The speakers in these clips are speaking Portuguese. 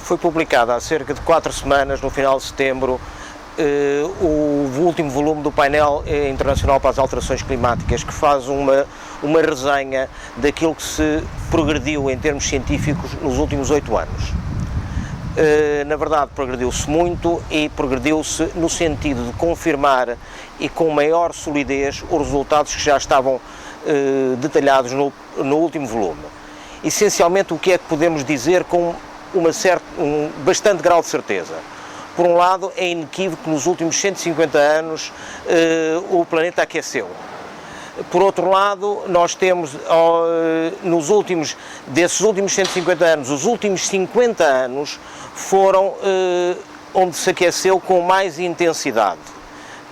Foi publicado há cerca de 4 semanas, no final de setembro, o último volume do painel internacional para as alterações climáticas, que faz uma resenha daquilo que se progrediu em termos científicos nos últimos 8 anos. Na verdade, progrediu-se muito e progrediu-se no sentido de confirmar e com maior solidez os resultados que já estavam detalhados no último volume. Essencialmente, o que é que podemos dizer com bastante grau de certeza? Por um lado, é inequívoco que nos últimos 150 anos o planeta aqueceu. Por outro lado, nós temos, desses últimos 150 anos, os últimos 50 anos foram onde se aqueceu com mais intensidade.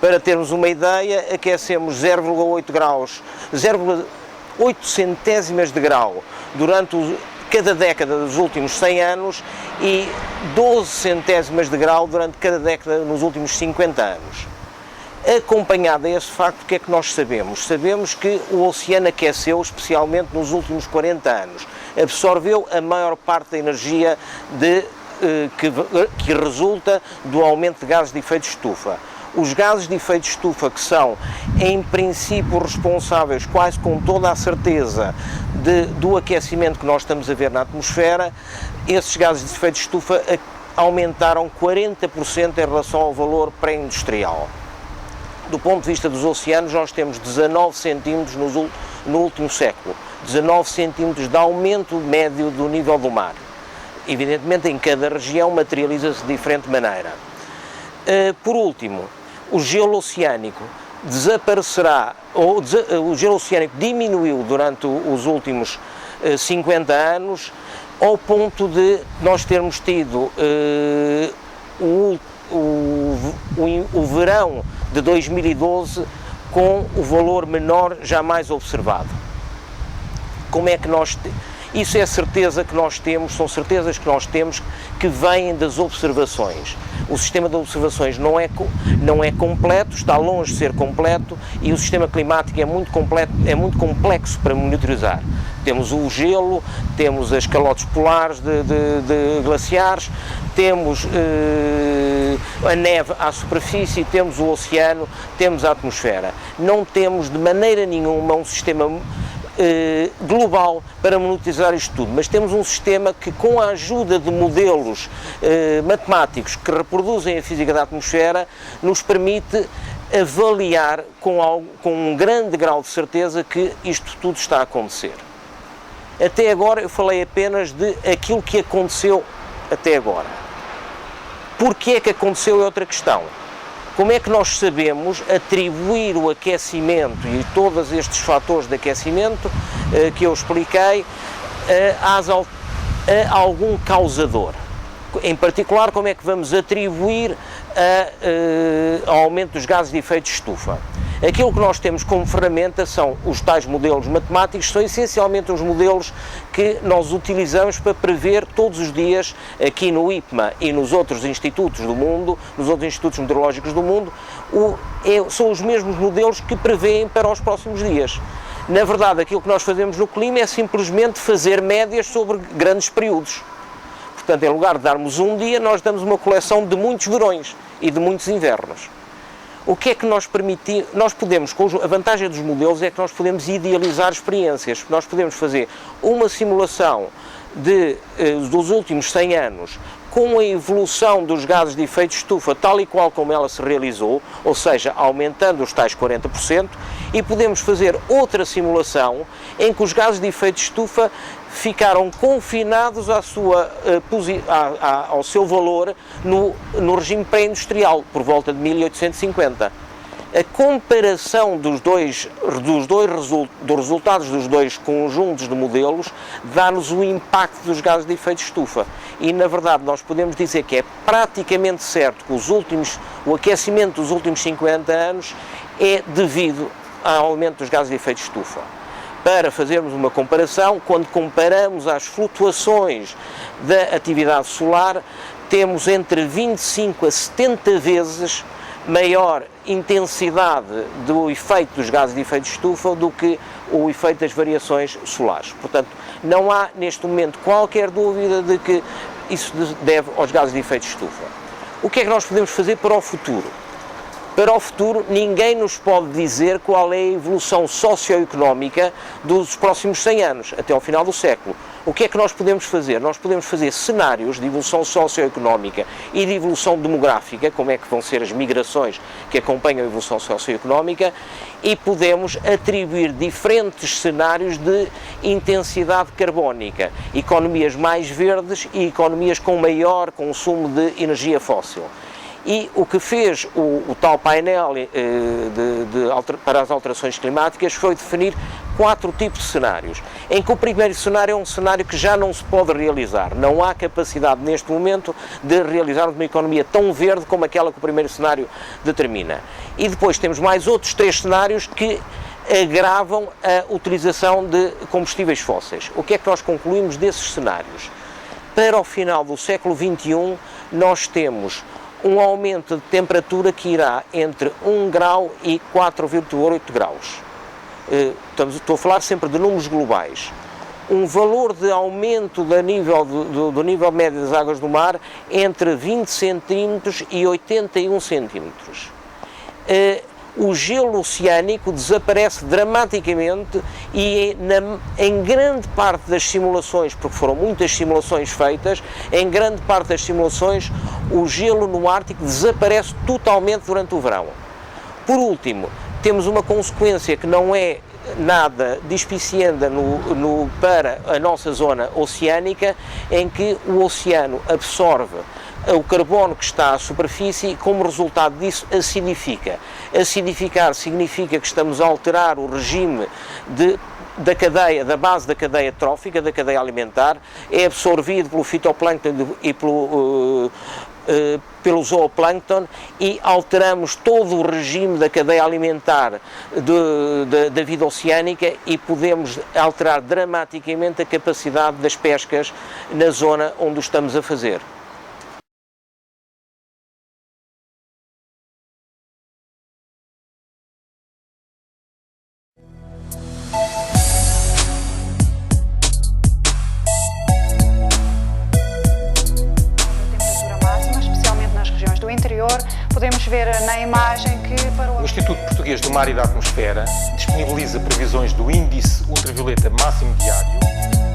Para termos uma ideia, aquecemos 0,8 graus, 0,8 centésimas de grau durante cada década dos últimos 100 anos e 12 centésimas de grau durante cada década nos últimos 50 anos. Acompanhado a esse facto, o que é que nós sabemos? Sabemos que o oceano aqueceu, especialmente nos últimos 40 anos. Absorveu a maior parte da energia que resulta do aumento de gases de efeito de estufa. Os gases de efeito de estufa, que são, em princípio, responsáveis, quase com toda a certeza, do aquecimento que nós estamos a ver na atmosfera, esses gases de efeito de estufa aumentaram 40% em relação ao valor pré-industrial. Do ponto de vista dos oceanos, nós temos 19 centímetros no último século, 19 centímetros de aumento médio do nível do mar. Evidentemente, em cada região materializa-se de diferente maneira. Por último, o gelo oceânico desaparecerá, o gelo oceânico diminuiu durante os últimos 50 anos, ao ponto de nós termos tido o verão de 2012 com o valor menor jamais observado. Como é que isso é certeza que nós temos, são certezas que nós temos que vêm das observações. O sistema de observações não é completo, está longe de ser completo, e o sistema climático é muito complexo para monitorizar. Temos o gelo, temos as calotes polares de glaciares, temos a neve à superfície, temos o oceano, temos a atmosfera. Não temos de maneira nenhuma um sistema global para monitorizar isto tudo, mas temos um sistema que, com a ajuda de modelos matemáticos que reproduzem a física da atmosfera, nos permite avaliar com um grande grau de certeza que isto tudo está a acontecer. Até agora eu falei apenas de aquilo que aconteceu até agora. Porquê é que aconteceu é outra questão. Como é que nós sabemos atribuir o aquecimento e todos estes fatores de aquecimento que eu expliquei a algum causador? Em particular, como é que vamos atribuir ao aumento dos gases de efeito de estufa? Aquilo que nós temos como ferramenta são os tais modelos matemáticos, são essencialmente os modelos que nós utilizamos para prever todos os dias aqui no IPMA e nos outros institutos do mundo, nos outros institutos meteorológicos do mundo, são os mesmos modelos que prevêem para os próximos dias. Na verdade, aquilo que nós fazemos no clima é simplesmente fazer médias sobre grandes períodos. Portanto, em lugar de darmos um dia, nós damos uma coleção de muitos verões e de muitos invernos. O que é que nós permitimos? A vantagem dos modelos é que nós podemos idealizar experiências. Nós podemos fazer uma simulação dos últimos 100 anos com a evolução dos gases de efeito de estufa tal e qual como ela se realizou, ou seja, aumentando os tais 40%, e podemos fazer outra simulação em que os gases de efeito de estufa ficaram confinados ao seu valor no regime pré-industrial, por volta de 1850. A comparação dos resultados dos dois conjuntos de modelos dá-nos o impacto dos gases de efeito de estufa. E, na verdade, nós podemos dizer que é praticamente certo que o aquecimento dos últimos 50 anos é devido ao aumento dos gases de efeito de estufa. Para fazermos uma comparação, quando comparamos as flutuações da atividade solar, temos entre 25 a 70 vezes maior intensidade do efeito dos gases de efeito de estufa do que o efeito das variações solares. Portanto, não há neste momento qualquer dúvida de que isso deve aos gases de efeito de estufa. O que é que nós podemos fazer para o futuro? Para o futuro, ninguém nos pode dizer qual é a evolução socioeconómica dos próximos 100 anos, até ao final do século. O que é que nós podemos fazer? Nós podemos fazer cenários de evolução socioeconómica e de evolução demográfica, como é que vão ser as migrações que acompanham a evolução socioeconómica, e podemos atribuir diferentes cenários de intensidade carbónica, economias mais verdes e economias com maior consumo de energia fóssil. E o que fez o tal painel para as alterações climáticas foi definir 4 tipos de cenários, em que o primeiro cenário é um cenário que já não se pode realizar. Não há capacidade neste momento de realizar uma economia tão verde como aquela que o primeiro cenário determina. E depois temos mais outros 3 cenários que agravam a utilização de combustíveis fósseis. O que é que nós concluímos desses cenários? Para o final do século XXI, nós temos um aumento de temperatura que irá entre 1 grau e 4,8 graus. Estou a falar sempre de números globais. Um valor de aumento do nível médio das águas do mar entre 20 centímetros e 81 centímetros. O gelo oceânico desaparece dramaticamente e em grande parte das simulações, porque foram muitas simulações feitas, em grande parte das simulações o gelo no Ártico desaparece totalmente durante o verão. Por último, temos uma consequência que não é nada despicienda para a nossa zona oceânica, em que o oceano absorve o carbono que está à superfície e, como resultado disso, acidifica. Acidificar significa que estamos a alterar o regime da base da cadeia trófica, da cadeia alimentar, é absorvido pelo fitoplâncton e pelo zooplâncton e alteramos todo o regime da cadeia alimentar da vida oceânica e podemos alterar dramaticamente a capacidade das pescas na zona onde o estamos a fazer. Podemos ver na imagem que para o Instituto Português do Mar e da Atmosfera disponibiliza previsões do índice ultravioleta máximo diário